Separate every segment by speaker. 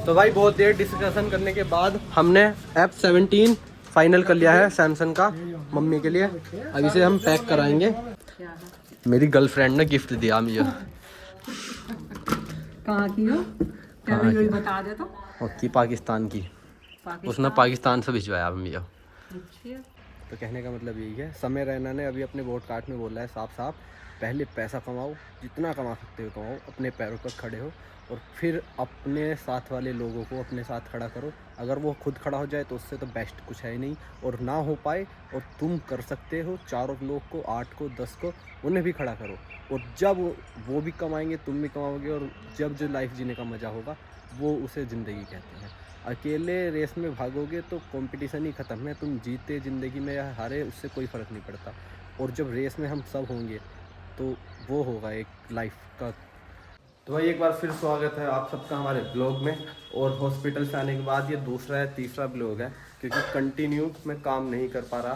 Speaker 1: तो भाई बहुत देर डिस्कशन करने के बाद हमने F17 फाइनल कर लिया है सैमसंग का मम्मी के लिए। अब इसे हम पैक कराएंगे। मेरी गर्लफ्रेंड ने गिफ्ट दिया मुझे।
Speaker 2: कहाँ की हो?
Speaker 1: की?
Speaker 2: बता दे तो।
Speaker 1: की पाकिस्तान की। उसने पाकिस्तान से भिजवाया मुझे। तो कहने का मतलब यही है, समय रैना ने अभी अपने वोट कार्ड में बोला है साफ साफ, पहले पैसा कमाओ, जितना कमा सकते हो कमाओ, अपने पैरों पर खड़े हो और फिर अपने साथ वाले लोगों को अपने साथ खड़ा करो। अगर वो खुद खड़ा हो जाए तो उससे तो बेस्ट कुछ है ही नहीं, और ना हो पाए और तुम कर सकते हो चारों लोग को, 8 को 10 को, उन्हें भी खड़ा करो। और जब वो भी कमाएंगे तुम भी कमाओगे, और जब जो लाइफ जीने का मज़ा होगा वो उसे ज़िंदगी कहते हैं। अकेले रेस में भागोगे तो कंपटीशन ही ख़त्म है, तुम जीते ज़िंदगी में या हारे उससे कोई फ़र्क नहीं पड़ता। और जब रेस में हम सब होंगे तो वो होगा एक लाइफ का। तो भाई एक बार फिर स्वागत है आप सबका हमारे ब्लॉग में। और हॉस्पिटल से आने के बाद ये दूसरा या तीसरा ब्लॉग है, क्योंकि कंटिन्यू मैं काम नहीं कर पा रहा,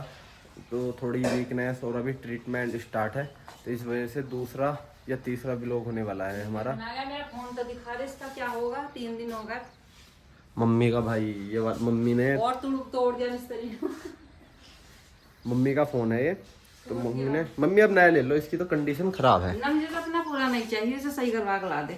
Speaker 1: तो थोड़ी वीकनेस और अभी ट्रीटमेंट स्टार्ट है, तो इस वजह से दूसरा या तीसरा ब्लॉग होने वाला है हमारा।
Speaker 2: मेरा फोन तो दिखा रहे, इसका क्या होगा? 3 दिन हो गए।
Speaker 1: मम्मी का भाई ये बात मम्मी ने
Speaker 2: और तोड़ दिया मिस्त्री ने।
Speaker 1: मम्मी का फ़ोन है ये, तो मम्मी अब नया ले लो, इसकी तो कंडीशन ख़राब है
Speaker 2: ना, मुझे तो अपना पूरा नहीं चाहिए, इसे सही करवा के ला दे।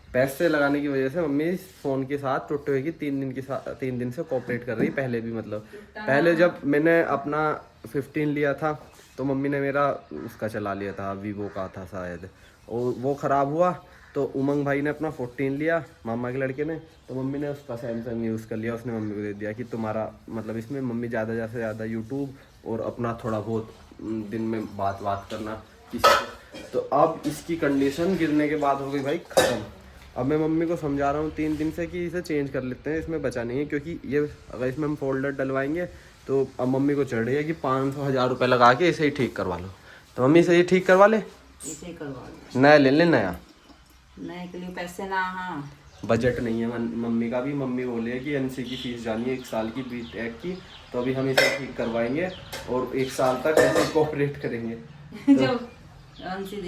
Speaker 1: पैसे लगाने की वजह से मम्मी इस फ़ोन के साथ टूटे हुए की 3 दिन से कोऑपरेट कर रही। पहले भी मतलब पहले जब मैंने अपना 15 लिया था तो मम्मी ने मेरा उसका चला लिया था, वीवो का था शायद, और वो ख़राब हुआ तो उमंग भाई ने अपना 14 लिया, मामा के लड़के ने, तो मम्मी ने उसका सैमसंग यूज़ कर लिया। उसने मम्मी को दे दिया कि तुम्हारा मतलब इसमें मम्मी ज़्यादा से ज़्यादा यूट्यूब और अपना थोड़ा बहुत दिन में बात करना किसी से। तो अब इसकी कंडीशन गिरने के बाद हो गई भाई ख़त्म। अब मैं मम्मी को समझा रहा हूँ 3 दिन से कि इसे चेंज कर लेते हैं, इसमें बचा नहीं है, क्योंकि ये अगर इसमें हम फोल्डर डलवाएंगे तो अब मम्मी को चढ़ रही है कि 500-1000 रुपये लगा के इसे ही ठीक करवा लो। तो मम्मी इसे ये ठीक करवा ले,
Speaker 2: इसे करवा लो,
Speaker 1: नया ले ले, नया
Speaker 2: नए के लिए पैसे ना। हाँ,
Speaker 1: बजट नहीं है मम्मी का भी। मम्मी बोले है कि एनसी की फीस जानी है 1 साल की बीटेक की, तो अभी हम इसे ठीक करवाएंगे और 1 साल तक ऐसे कोऑपरेट करेंगे।
Speaker 2: जब अंशी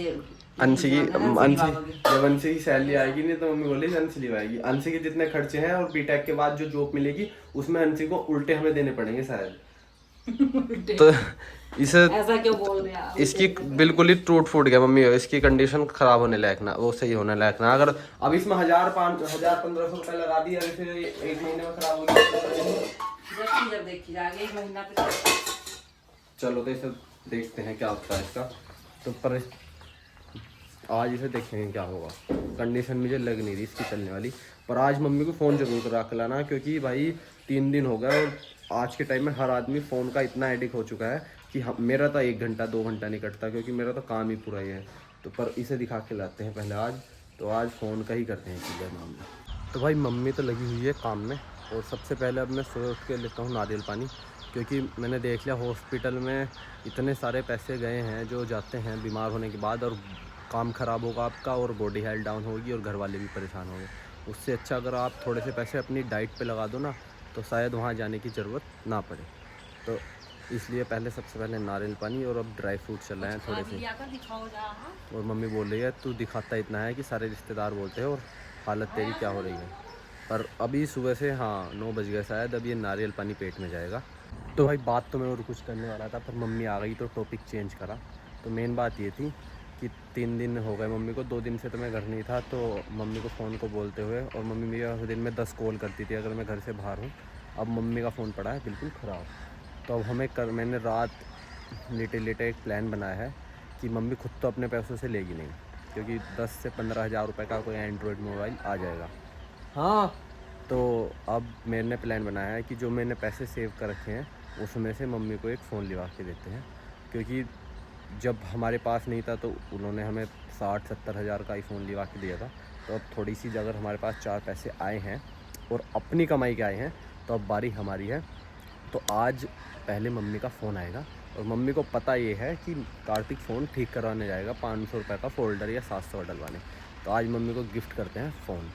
Speaker 1: जब अंशी की सैलरी आएगी नहीं तो मम्मी बोली अंशी लिवाएगी। अंशी के जितने खर्चे हैं और बीटेक के बाद जो जॉब मिलेगी उसमें अंशी को उल्टे हमें देने पड़ेंगे शायद। तो इसे
Speaker 2: ऐसा क्यों बोल रहे हैं?
Speaker 1: इसकी बिल्कुल ही टूट फूट गया मम्मी, इसकी कंडीशन खराब होने लायक ना, वो सही होने लायक ना। अगर अब इसमें 1500 रुपये लगा दिया और फिर 1 महीने में खराब हो गया,
Speaker 2: जब देखी जाएगी 1 महीना पे।
Speaker 1: चलो तो इसे देखते हैं क्या होता है इसका। तो पर आज इसे देखेंगे क्या होगा। कंडीशन मुझे लग नहीं रही इसकी चलने वाली, पर आज मम्मी को फ़ोन ज़रूर करा के लाना, क्योंकि भाई 3 दिन हो गए और आज के टाइम में हर आदमी फ़ोन का इतना एडिक्ट हो चुका है कि मेरा तो 1 घंटा 2 घंटा नहीं कटता, क्योंकि मेरा तो काम ही पूरा ही है। तो पर इसे दिखा के लाते हैं पहले आज, तो आज फ़ोन का ही करते हैं क्लियर मामला। तो भाई मम्मी तो लगी हुई है काम में, और सबसे पहले अब मैं सुबह उठ के लेता हूँ नारियल पानी, क्योंकि मैंने देख लिया हॉस्पिटल में इतने सारे पैसे गए हैं जो जाते हैं बीमार होने के बाद, और काम ख़राब होगा आपका और बॉडी हेल्थ डाउन होगी और घर वाले भी परेशान होंगे। उससे अच्छा अगर आप थोड़े से पैसे अपनी डाइट पे लगा दो ना, तो शायद वहाँ जाने की ज़रूरत ना पड़े। तो इसलिए पहले सबसे पहले नारियल पानी, और अब ड्राई फ्रूट चल रहे हैं थोड़े से। और मम्मी बोल रही है तू दिखाता इतना है कि सारे रिश्तेदार बोलते हैं और हालत तेरी क्या हो रही है। पर अभी सुबह से 9 बज गए शायद, अब ये नारियल पानी पेट में जाएगा। तो भाई बात तो मैं और कुछ करने वाला था, पर मम्मी आ गई तो टॉपिक चेंज करा। तो मेन बात ये थी कि 3 दिन हो गए मम्मी को, 2 दिन से तो मैं घर नहीं था, तो मम्मी को फ़ोन को बोलते हुए, और मम्मी मेरा दिन में 10 कॉल करती थी अगर मैं घर से बाहर हूँ। अब मम्मी का फ़ोन पड़ा है बिल्कुल ख़राब। तो अब मैंने रात लेटे एक प्लान बनाया है कि मम्मी खुद तो अपने पैसों से लेगी नहीं, क्योंकि 10 से 15 हज़ार रुपये का कोई एंड्रॉयड मोबाइल आ जाएगा। हाँ, तो अब मैंने प्लान बनाया है कि जो मैंने पैसे सेव कर रखे हैं उसमें से मम्मी को एक फ़ोन लिवा के देते हैं, क्योंकि जब हमारे पास नहीं था तो उन्होंने हमें 60-70 हज़ार का आईफोन लिवा के दिया था। तो अब थोड़ी सी अगर हमारे पास 4 पैसे आए हैं और अपनी कमाई के आए हैं, तो अब बारी हमारी है। तो आज पहले मम्मी का फ़ोन आएगा, और मम्मी को पता ये है कि कार्तिक फ़ोन ठीक करवाने जाएगा 500 रुपये का फोल्डर या 700 डलवाने। तो आज मम्मी को गिफ्ट करते हैं फ़ोन।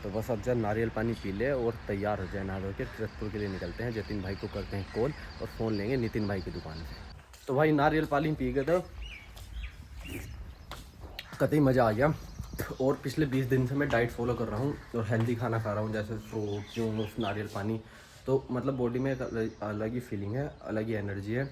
Speaker 1: तो बस अब जब नारियल पानी पी ले और तैयार हो जाए, नहा धो के ट्रकपुर के लिए निकलते हैं। जतिन भाई को करते हैं कॉल और फ़ोन लेंगे नितिन भाई की दुकान से। तो भाई नारियल पानी पी गए तो कतई मज़ा आ गया। और पिछले 20 दिन से मैं डाइट फॉलो कर रहा हूँ और हेल्दी खाना खा रहा हूँ, जैसे फ्रूट, जूस, नारियल पानी। तो मतलब बॉडी में एक अलग ही फीलिंग है, अलग ही एनर्जी है,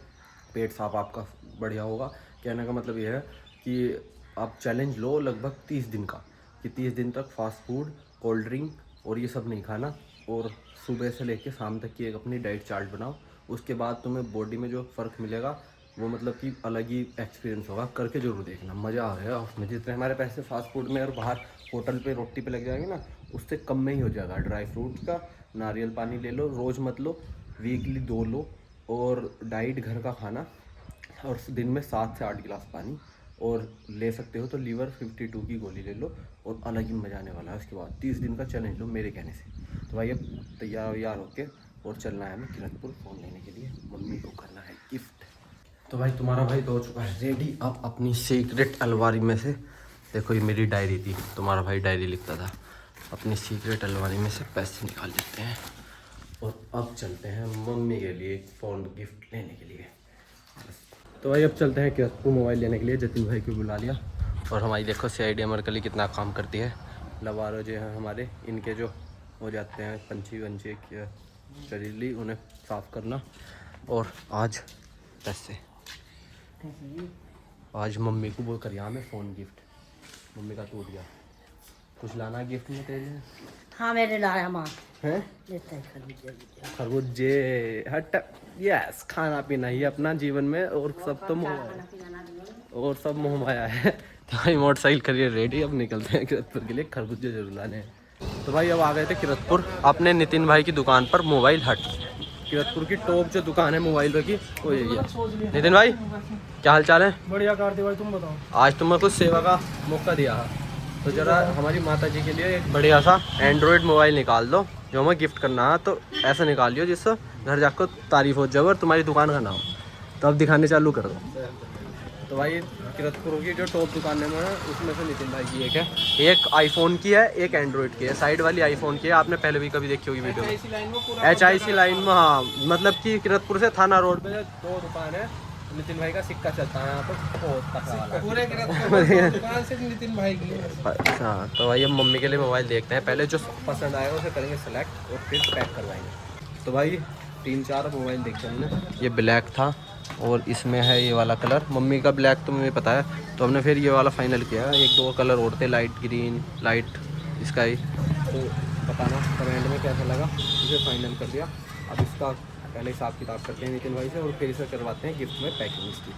Speaker 1: पेट साफ आपका बढ़िया होगा। कहने का मतलब ये है कि आप चैलेंज लो लगभग 30 दिन का, कि 30 दिन तक फास्ट फूड, कोल्ड ड्रिंक और ये सब नहीं खाना, और सुबह से लेकर शाम तक की एक अपनी डाइट चार्ट बनाओ। उसके बाद तुम्हें बॉडी में जो फ़र्क मिलेगा वो मतलब कि अलग ही एक्सपीरियंस होगा। करके जरूर देखना, मज़ा आ गया उसमें। जितने हमारे पैसे फास्ट फूड में और बाहर होटल पे रोटी पे लग जाएंगे ना, उससे कम में ही हो जाएगा। ड्राई फ्रूट्स का नारियल पानी ले लो, रोज़ मत लो, वीकली 2 लो, और डाइट घर का खाना, और दिन में 7 से 8 गिलास पानी, और ले सकते हो तो लीवर 52 की गोली ले लो, और अलग ही मजा आने वाला है। उसके बाद 30 दिन का चैलेंज लो मेरे कहने से। तो भाई अब तैयार होके और चलना है हमें किरतपुर फ़ोन लेने के लिए, मम्मी को करना है गिफ्ट। तो भाई तुम्हारा भाई तो हो चुका है रेडी। अब अपनी सीक्रेट अलमारी में से, देखो ये मेरी डायरी थी, तुम्हारा भाई डायरी लिखता था, अपनी सीक्रेट अलमारी में से पैसे निकाल लेते हैं और अब चलते हैं मम्मी के लिए फ़ोन गिफ्ट लेने के लिए। तो भाई अब चलते हैं किरतपुर मोबाइल लेने के लिए। जतिन भाई को बुला लिया, और हमारी देखो CID अमरकली कितना काम करती है। लवारो जो है हमारे, इनके जो हो जाते हैं पंछी वंछी शरीरली, उन्हें साफ़ करना। और आज पैसे, आज मम्मी को वो करिया मैं फ़ोन गिफ्ट, मम्मी का टूट गया। कुछ लाना गिफ्ट में तेरे लिए?
Speaker 3: हाँ मेरे लाया माँ
Speaker 1: हैं
Speaker 3: लेता है खरबूजे।
Speaker 1: खरबूजे हट, यस, खाना पीना ही अपना जीवन में, और सब तो और सब मोह माया है। तो भाई मोटरसाइकिल करिए रेडी, अब निकलते हैं किरतपुर के लिए, खरबूजे जरूर लाने हैं। तो भाई अब आ गए थे किरतपुर अपने नितिन भाई की दुकान पर, मोबाइल हट। किरतपुर की टॉप जो दुकान है मोबाइल की वो यही है। नितिन भाई क्या हाल चाल है?
Speaker 4: बढ़िया कार्तिक भाई, तुम बताओ।
Speaker 1: आज तुमने कुछ सेवा का मौका दिया है, तो ज़रा हमारी माता जी के लिए एक बढ़िया सा एंड्रॉयड मोबाइल निकाल दो, जो हमें गिफ्ट करना है। तो ऐसा निकाल लियो जिससे घर जाकर तारीफ हो जाए और तुम्हारी दुकान का नाम। तो अब दिखाने चालू कर दो। तो भाई किरतपुर की जो टॉप दुकान है उसमें से नितिन भाई की एक है, एक आईफोन की है, एक एंड्रॉयड की है। साइड वाली आईफोन की है, आपने पहले भी कभी देखी होगी वीडियो में। HIC लाइन में, हाँ, मतलब कि किरतपुर से थाना रोड पे 2 दुकान है। नितिन भाई का सिक्का चलता है यहाँ पर पूरे दुकान से नितिन भाई की। अच्छा, तो भाई हम मम्मी के लिए मोबाइल देखते हैं, पहले जो पसंद आएगा उसे करेंगे सेलेक्ट और फिर पैक करवाएंगे। तो भाई 3-4 मोबाइल देखे हमने, ये ब्लैक था और इसमें है ये वाला कलर, मम्मी का ब्लैक तो मुझे पता है, तो हमने फिर ये वाला फाइनल किया। 1-2 कलर और थे, लाइट ग्रीन, लाइट स्काई। तो बताना कमेंट में कैसा लगा, इसे फाइनल कर दिया। अब इसका पहले हिसाब किताब करते हैं नितिन भाई से, और फिर इसे करवाते हैं गिफ्ट में पैकिंग इसकी।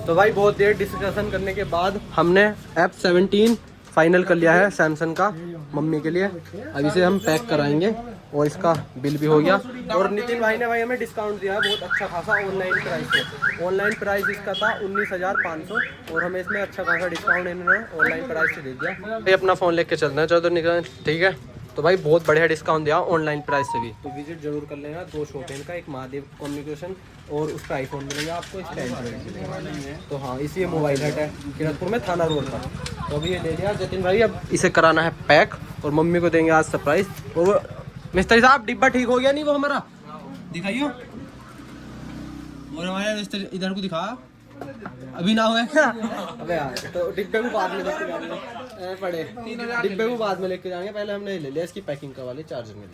Speaker 1: तो भाई बहुत देर डिस्कशन करने के बाद हमने F17 फाइनल कर लिया है सैमसंग का मम्मी के लिए। अब इसे हम पैक कराएंगे और इसका बिल भी हो गया। और नितिन भाई ने भाई हमें डिस्काउंट दिया है बहुत अच्छा खासा ऑनलाइन प्राइस पे। ऑनलाइन प्राइस इसका था 19,500 और हमें इसमें अच्छा खासा डिस्काउंट इन्होंने ऑनलाइन प्राइस से दे दिया। भाई अपना फ़ोन लेके चलते हैं, चलो तो निकल, ठीक है। तो भाई बहुत बढ़िया डिस्काउंट दिया ऑनलाइन प्राइस से भी, तो विजिट जरूर कर लेना। 2 शॉप है इनका, एक महादेव कम्युनिकेशन और उसका आईफोन मिलेगा आपको, इसका एंड्रॉइड मिलेगा। तो हाँ, इसी मोबाइल हट है किरतपुर में, थाना रोड पर। तो अभी ये ले लिया जतिन भाई, अब इसे कराना है पैक और मम्मी को देंगे आज सरप्राइज। और वो मिस्त्री साहब डिब्बा ठीक हो गया नहीं वो हमारा, दिखाइयो। और हमारे मिस्त्री इधर को दिखा, अभी ना हुआ क्या? अबे यार, तो डिब्बे को बाद में लेके जाएंगे, पड़े डिब्बे को बाद में लेके जाएंगे, पहले हमने ले लिया इसकी पैकिंग का वाले चार्जर में।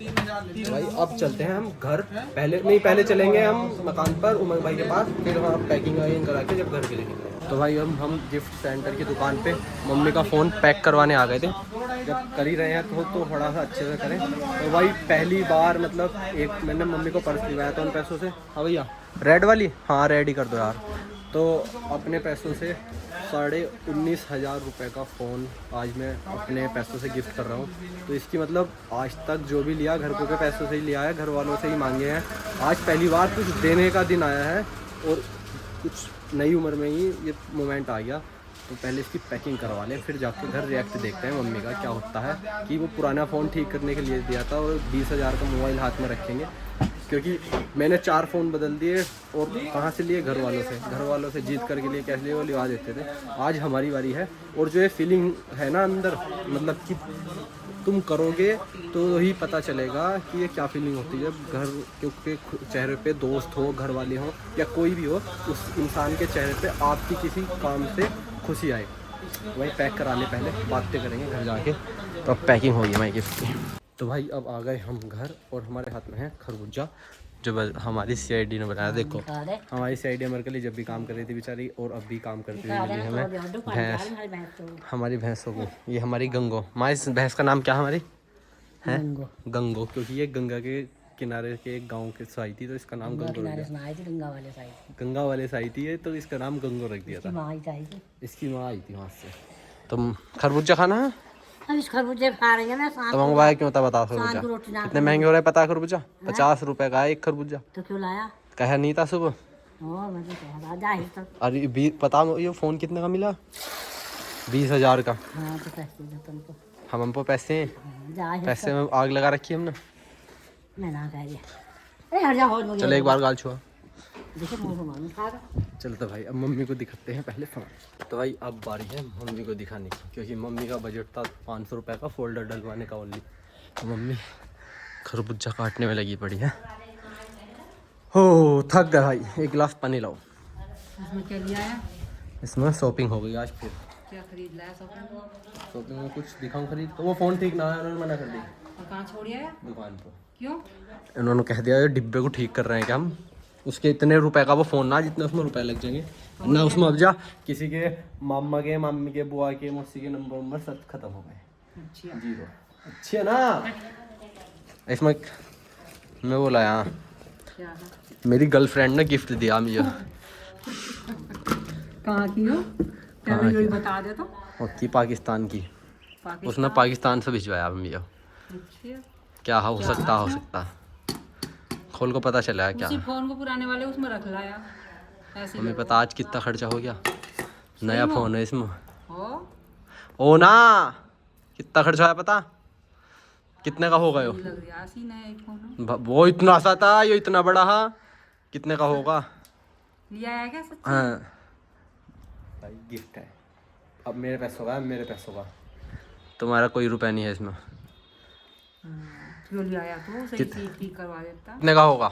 Speaker 1: भाई अब चलते हैं हम घर, पहले चलेंगे हम मकान पर उमर भाई के पास, फिर वहाँ पैकिंग वाइकिंग करा के जब घर के लेंगे। तो भाई हम गिफ्ट सेंटर की दुकान पे मम्मी का फ़ोन पैक करवाने आ गए थे। जब कर ही रहे हैं तो थोड़ा सा अच्छे से करें। तो भाई पहली बार मतलब एक मैंने मम्मी को पर्स दिलवाया था उन पैसों से। हाँ भैया, रेड वाली, हाँ रेड ही कर दो यार। तो अपने पैसों से 19,500 रुपये का फ़ोन आज मैं अपने पैसों से गिफ्ट कर रहा हूँ। तो इसकी मतलब आज तक जो भी लिया घर के पैसों से ही लिया है, घर वालों से ही मांगे हैं। आज पहली बार कुछ देने का दिन आया है और कुछ नई उम्र में ही ये मोमेंट आ गया। तो पहले इसकी पैकिंग करवा लें, फिर जाके घर रिएक्ट देखते हैं मम्मी का क्या होता है। कि वो पुराना फ़ोन ठीक करने के लिए दिया था और 20,000 का मोबाइल हाथ में रखेंगे, क्योंकि मैंने 4 फ़ोन बदल दिए और कहाँ से लिए, घर वालों से जीत करके लिए, कैसे लिए वो लिवा देते थे। आज हमारी बारी है और जो ये फीलिंग है ना अंदर, मतलब कि तुम करोगे तो ही पता चलेगा कि ये क्या फीलिंग होती है जब घर के चेहरे पे दोस्त हो, घर वाले हों या कोई भी हो, उस इंसान के चेहरे पे आपकी किसी काम से खुशी आए। वही पैक करा ले, पहले बातें करेंगे घर जाके। तो अब पैकिंग होगी हमारी गिफ्ट की। तो भाई अब आ गए हम घर और हमारे हाथ में है खरबूजा जो हमारी सीआईडी ने बनाया। देखो हमारी सीआईडी हमारे के लिए जब भी काम कर रही थी बेचारी, और अब भी काम करती हुई मिली हमें भैंस, हमारी भैंसों को। ये हमारी गंगो माँ, इस भैंस का नाम क्या हमारी है? गंगो, क्योंकि ये गंगा के किनारे के एक गांव के से आई थी, तो इसका नाम गंगो रख दिया। गंगा वाले से आई थी ये, तो इसका नाम गंगो रख दिया था। इसकी माँ आई थी वहाँ से। तुम खरबूजा खाना है?
Speaker 3: अब इस खरबूजे खा रही है ना शाम
Speaker 1: तो
Speaker 3: को।
Speaker 1: मंगवाया क्यों था बता?
Speaker 3: शाम को
Speaker 1: खरबूजा
Speaker 3: रोटी ना
Speaker 1: कितने महंगे हो रहे हैं पता? खरबूजा 50 रुपए का है एक खरबूजा।
Speaker 3: तो क्यों लाया?
Speaker 1: कहा नहीं था सुबह।
Speaker 3: मुझे कह रहा जा ही तो।
Speaker 1: अरे पता ये फ़ोन कितने का मिला? 20,000 का।
Speaker 3: हाँ तो पैसे दो तुमको।
Speaker 1: हमको पैसे हैं,
Speaker 3: जा ही
Speaker 1: पैसे में आग लगा रखी है हमने।
Speaker 3: मैं ना कह दिया। अरे हट जा, हो मुझे
Speaker 1: चलो एक बार गाल छुआ।
Speaker 3: देखो मुंह घुमा खा रहा।
Speaker 1: चलो तो भाई अब मम्मी को दिखाते हैं पहले फ़ोन। तो भाई अब बारी है मम्मी को दिखाने की, क्योंकि मम्मी का बजट था 500 रुपये का फोल्डर डलवाने का ओनली। तो मम्मी खरबूजा काटने में लगी पड़ी है। हो थक गया भाई, एक गिलास पानी लाओ।
Speaker 2: इसमें क्या लिया है?
Speaker 1: इसमें शॉपिंग हो गई आज फिर।
Speaker 2: क्या खरीद लाया शॉपिंग?
Speaker 1: शॉपिंग में कुछ दिखाऊं खरीद, तो वो फ़ोन ठीक ना है, उन्होंने मना कर दी।
Speaker 2: और कहाँ छोड़ आया?
Speaker 1: दुकान पर।
Speaker 2: क्यों?
Speaker 1: उन्होंने कह दिया ये डिब्बे को ठीक कर रहे हैं क्या हम, उसके इतने रुपए का वो फ़ोन ना जितने उसमें रुपए लग जाएंगे ना। उसमें अब जा किसी के मामा के, मामी के, बुआ के, मौसी के नंबर सब खत्म हो गए।
Speaker 2: अच्छा
Speaker 1: 0। अच्छी है ना। इसमें मैं वो लाया,
Speaker 2: क्या है?
Speaker 1: मेरी गर्लफ्रेंड ने गिफ्ट दिया मुझे।
Speaker 2: कहाँ की हो? पहले यही बता दे तो।
Speaker 1: की पाकिस्तान की। उसने पाकिस्तान से भिजवाया मुझे।
Speaker 2: अच्छा
Speaker 1: क्या हो सकता खोल को पता चला क्या।
Speaker 2: उसी फोन को पुराने वाले उसमें रख लाया ऐसे।
Speaker 1: हमें पता आज कितना खर्चा हो गया। नया फ़ोन है इसमें।
Speaker 2: हो
Speaker 1: ओ ना कितना खर्चा आया पता? कितने का होगा यो?
Speaker 2: लग रहा है सी नया फोन
Speaker 1: वो इतना सा था, ये इतना बड़ा है। कितने का होगा?
Speaker 2: लिया है क्या सच्ची?
Speaker 1: हाँ भाई गिफ्ट है। अब मेरे पैसों का, मेरे पैसों का, तुम्हारा कोई रुपया नहीं है इसमें।
Speaker 2: क्यों लिया आया तो सही से ठीक करवा देता।
Speaker 1: कितने का होगा?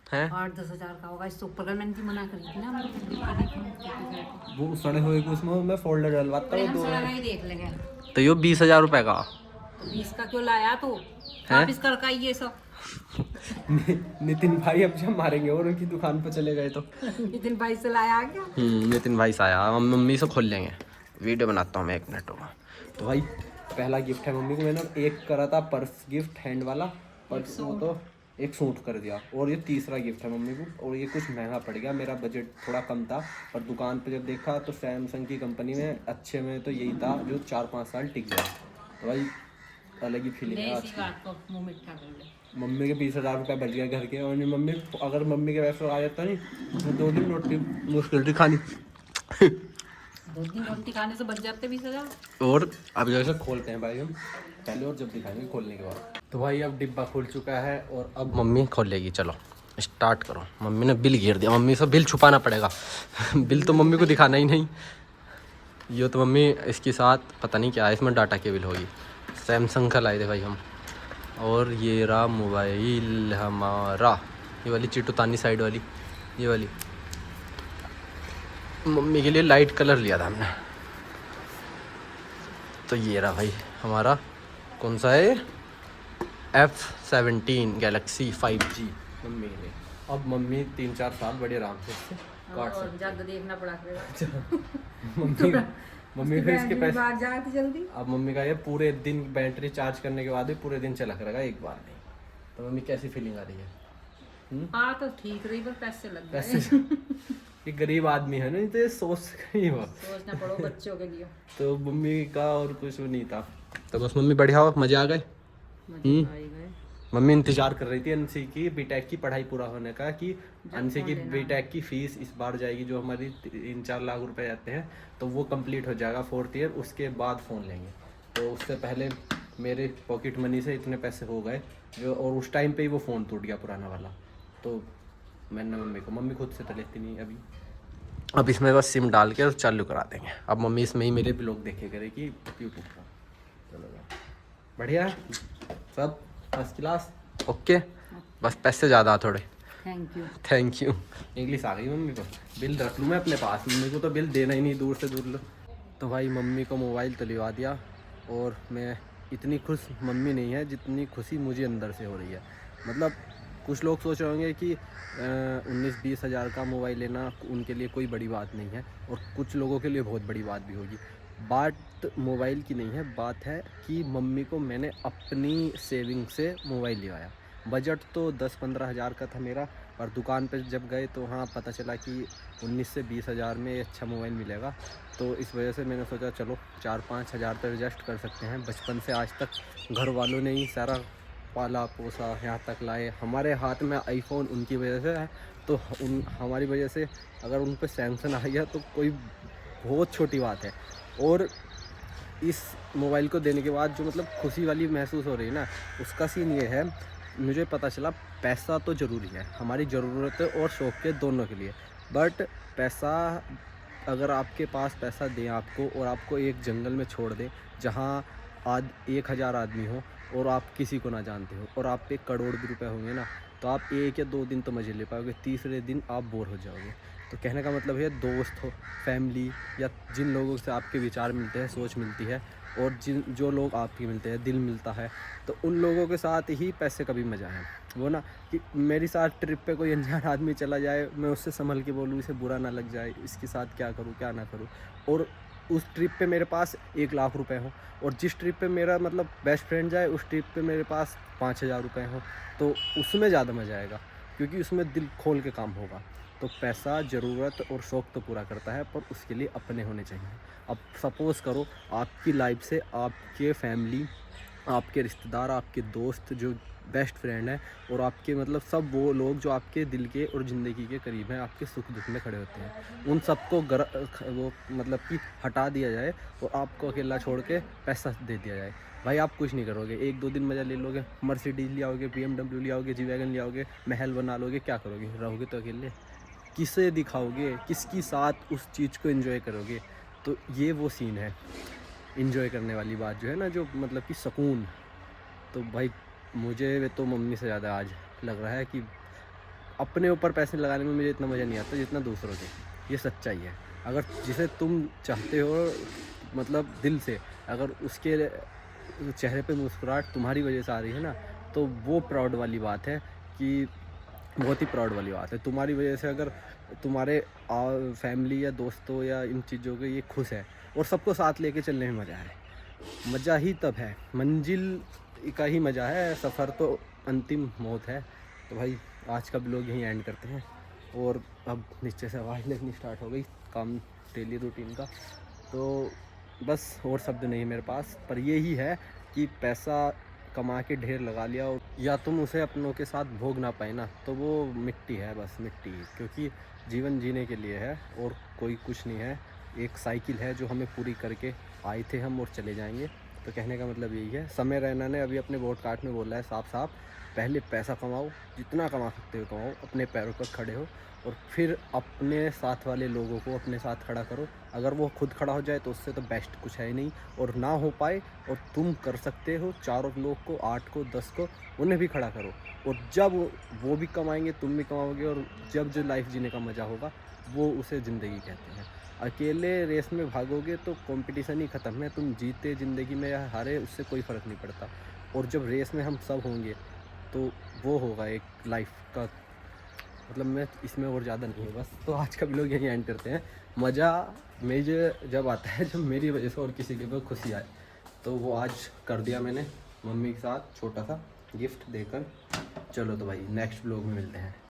Speaker 1: हैं
Speaker 2: 8-10 हजार का होगा। इससे ऊपर का मैंने की मना करी थी ना।
Speaker 1: वो सड़े हुए को उसमें मैं फोल्डर डलवाता हूँ दो।
Speaker 2: ही देख लेंगे।
Speaker 1: तो ये 20,000 रुपए का।
Speaker 2: 20 का क्यों लाया तू? वापिस कर का ये सब।
Speaker 1: नितिन भाई अब जब मारेंगे और उनकी दुकान पर चले गए तो।
Speaker 2: नितिन भाई से लाया क्या?
Speaker 1: नितिन भाई से आया, हम मम्मी से खोल लेंगे। वीडियो बनाता हूँ मैं 1 मिनट होगा। तो भाई पहला गिफ्ट है मम्मी को। मैंने एक करा था पर्स गिफ्ट हैंड वाला, पर्स वो तो एक सूट कर दिया। और ये तीसरा गिफ्ट है मम्मी को, और ये कुछ महंगा पड़ गया। मेरा बजट थोड़ा कम था, और दुकान पे जब देखा तो सैमसंग की कंपनी में अच्छे में तो यही था जो 4-5 साल टिक जाए। तो भाई अलग ही फीलिंग है आज की।
Speaker 2: मुंह मिठा कर ले।
Speaker 1: मम्मी के 20,000 रुपये बच गए घर के। और मम्मी अगर मम्मी के पैसे आ जाता नहीं तो 2 दिन रोटी मुश्किल थी खानी।
Speaker 2: 2 दिन रोटी खाने से बच जाते 20,000।
Speaker 1: और अब जैसे खोलते हैं भाई हम पहले, और जब दिखाएंगे खोलने के बाद। तो भाई अब डिब्बा खुल चुका है और अब मम्मी खोलेगी। चलो स्टार्ट करो। मम्मी ने बिल घेर दिया, मम्मी से बिल छुपाना पड़ेगा। बिल तो मम्मी को दिखाना ही नहीं। ये तो मम्मी इसके साथ पता नहीं क्या है, इसमें डाटा केबल होगी। सैमसंग का लाए थे भाई हम। और ये रहा मोबाइल हमारा, ये वाली चिटुतानी साइड वाली, ये वाली मम्मी के लिए लाइट कलर लिया था हमने। तो ये रहा भाई हमारा, कौन सा है, F17 गैलेक्सी 5G मम्मी के लिए। अब मम्मी 3-4 साल बड़े आराम से इससे काट सकती है।
Speaker 2: जग देखना पड़ा
Speaker 1: मम्मी फिर इसके पैसे
Speaker 2: बाहर जाती जल्दी।
Speaker 1: अब मम्मी का ये पूरे दिन बैटरी चार्ज करने के बाद भी पूरे दिन चला करेगा, एक बार नहीं। तो मम्मी कैसी फीलिंग आ रही है?
Speaker 2: हाँ तो ठीक रही, पर पैसे लग गए।
Speaker 1: पैसे ये गरीब आदमी है ना, तो ये सोच ही हुआ।
Speaker 2: सोचना पड़ो बच्चों के लिए।
Speaker 1: तो मम्मी का और कुछ नहीं था। तो बस मम्मी बढ़िया हो, मजे आ गए। मम्मी इंतजार कर रही थी अंशी की बीटेक की पढ़ाई पूरा होने का, कि अंशी की बीटेक की फीस इस बार जाएगी जो हमारी 3-4 लाख रुपए जाते हैं, तो वो कंप्लीट हो जाएगा 4th ईयर, उसके बाद फ़ोन लेंगे। तो उससे पहले मेरे पॉकेट मनी से इतने पैसे हो गए जो, और उस टाइम पे ही वो फ़ोन टूट गया पुराना वाला। तो मैंने मम्मी खुद से तो लेती नहीं अभी। अब इसमें बस सिम डाल के चालू करा देंगे। अब मम्मी इसमें ही मेरे ब्लॉग देखे करे कि यूट्यूब का। चलो बढ़िया सब फर्स्ट क्लास ओके। बस पैसे ज़्यादा थोड़े। Thank you. इंग्लिश आ गई मम्मी को। बिल रख लूँ मैं अपने पास, मम्मी को तो बिल देना ही नहीं, दूर से दूर लो। तो भाई मम्मी को मोबाइल तो लिवा दिया, और मैं इतनी खुश मम्मी नहीं है जितनी खुशी मुझे अंदर से हो रही है। मतलब कुछ लोग सोच रहे होंगे कि 19-20 हज़ार का मोबाइल लेना उनके लिए कोई बड़ी बात नहीं है, और कुछ लोगों के लिए बहुत बड़ी बात भी होगी। बात मोबाइल की नहीं है, बात है कि मम्मी को मैंने अपनी सेविंग से मोबाइल लिवाया। बजट तो 10-15 हज़ार का था मेरा, और दुकान पे जब गए तो हाँ पता चला कि 19 से 20 हज़ार में अच्छा मोबाइल मिलेगा। तो इस वजह से मैंने सोचा चलो 4-5 हज़ार पर एडजस्ट कर सकते हैं। बचपन से आज तक घर वालों ने ही सारा पाला पोसा यहाँ तक लाए। हमारे हाथ में आईफोन उनकी वजह से है, तो हमारी वजह से अगर उन पर सैमसंग आ गया तो कोई बहुत छोटी बात है। और इस मोबाइल को देने के बाद जो मतलब खुशी वाली महसूस हो रही है ना, उसका सीन ये है, मुझे पता चला पैसा तो ज़रूरी है हमारी ज़रूरत और शौक़ के दोनों के लिए। बट पैसा, अगर आपके पास पैसा दें आपको और आपको एक जंगल में छोड़ दें जहाँ 1000 आदमी हो और आप किसी को ना जानते हो, और आप पे करोड़ भी रुपए होंगे ना, तो आप 1 या 2 दिन तो मज़े ले पाओगे, तीसरे दिन आप बोर हो जाओगे। तो कहने का मतलब है दोस्त हो, फैमिली, या जिन लोगों से आपके विचार मिलते हैं, सोच मिलती है, और जो लोग आपके मिलते हैं, दिल मिलता है, तो उन लोगों के साथ ही पैसे का भी मज़ा है। वो ना कि मेरे साथ ट्रिप पे कोई अनजान आदमी चला जाए, मैं उससे संभल के बोलूँ, इसे बुरा ना लग जाए, इसके साथ क्या करूँ क्या ना करूँ, और उस ट्रिप पे मेरे पास 1 लाख रुपए हो, और जिस ट्रिप पे मेरा मतलब बेस्ट फ्रेंड जाए उस ट्रिप पे मेरे पास 5000 रुपये हो, तो उसमें ज़्यादा मज़ा आएगा, क्योंकि उसमें दिल खोल के काम होगा। तो पैसा ज़रूरत और शौक़ तो पूरा करता है, पर उसके लिए अपने होने चाहिए। अब सपोज़ करो आपकी लाइफ से आपके फैमिली, आपके रिश्तेदार, आपके दोस्त जो बेस्ट फ्रेंड है, और आपके मतलब सब वो लोग जो आपके दिल के और ज़िंदगी के करीब हैं, आपके सुख दुख में खड़े होते हैं, उन सबको वो मतलब कि हटा दिया जाए और आपको अकेला छोड़ के पैसा दे दिया जाए। भाई आप कुछ नहीं करोगे, 1-2 दिन मज़ा ले लोगे, मर्सिडीज़ ले आओगे, BMW ले आओगे, जी वैगन ले आओगे, महल बना लोगे, क्या करोगे? रहोगे तो अकेले। किसे दिखाओगे, किसकी साथ उस चीज़ को एंजॉय करोगे? तो ये वो सीन है एंजॉय करने वाली बात जो है ना, जो मतलब कि सुकून। तो भाई मुझे तो मम्मी से ज़्यादा आज लग रहा है कि अपने ऊपर पैसे लगाने में मुझे इतना मज़ा नहीं आता जितना दूसरों के। ये सच्चाई है। अगर जिसे तुम चाहते हो मतलब दिल से, अगर उसके चेहरे पे मुस्कुराहट तुम्हारी वजह से आ रही है ना, तो वो प्राउड वाली बात है, कि बहुत ही प्राउड वाली बात है। तुम्हारी वजह से अगर तुम्हारे फैमिली या दोस्तों या इन चीज़ों के ये खुश है, और सबको साथ लेके चलने में मज़ा है। मज़ा ही तब है, मंजिल का ही मज़ा है, सफ़र तो अंतिम मौत है। तो भाई आज का ब्लॉग यहीं एंड करते हैं, और अब नीचे से आवाज़ लगनी स्टार्ट हो गई काम डेली रूटीन का। तो बस और शब्द नहीं मेरे पास, पर यही है कि पैसा कमा के ढेर लगा लिया, और या तुम उसे अपनों के साथ भोग ना पाए ना, तो वो मिट्टी है, बस मिट्टी। क्योंकि जीवन जीने के लिए है और कोई कुछ नहीं है, एक साइकिल है जो हमें पूरी करके आए थे हम और चले जाएंगे। तो कहने का मतलब यही है। समय रैना ने अभी अपने पॉडकास्ट में बोला है साफ साफ, पहले पैसा कमाओ, जितना कमा सकते हो कमाओ, अपने पैरों पर खड़े हो, और फिर अपने साथ वाले लोगों को अपने साथ खड़ा करो। अगर वो खुद खड़ा हो जाए तो उससे तो बेस्ट कुछ है ही नहीं, और ना हो पाए और तुम कर सकते हो 4 लोग को, 8 को, 10 को, उन्हें भी खड़ा करो। और जब वो भी कमाएंगे, तुम भी कमाओगे, और जब जो लाइफ जीने का मज़ा होगा वो उसे ज़िंदगी कहते हैं। अकेले रेस में भागोगे तो कंपटीशन ही ख़त्म है, तुम जीते ज़िंदगी में या हारे उससे कोई फ़र्क नहीं पड़ता। और जब रेस में हम सब होंगे तो वो होगा एक लाइफ का मतलब, मैं इसमें और ज़्यादा नहीं है बस। तो आज का व्लॉग यहीं एंड करते हैं। मज़ा मुझे जब आता है जब मेरी वजह से और किसी के पास खुशी आए, तो वो आज कर दिया मैंने मम्मी के साथ, छोटा सा गिफ्ट देकर। चलो तो भाई नेक्स्ट व्लॉग में मिलते हैं।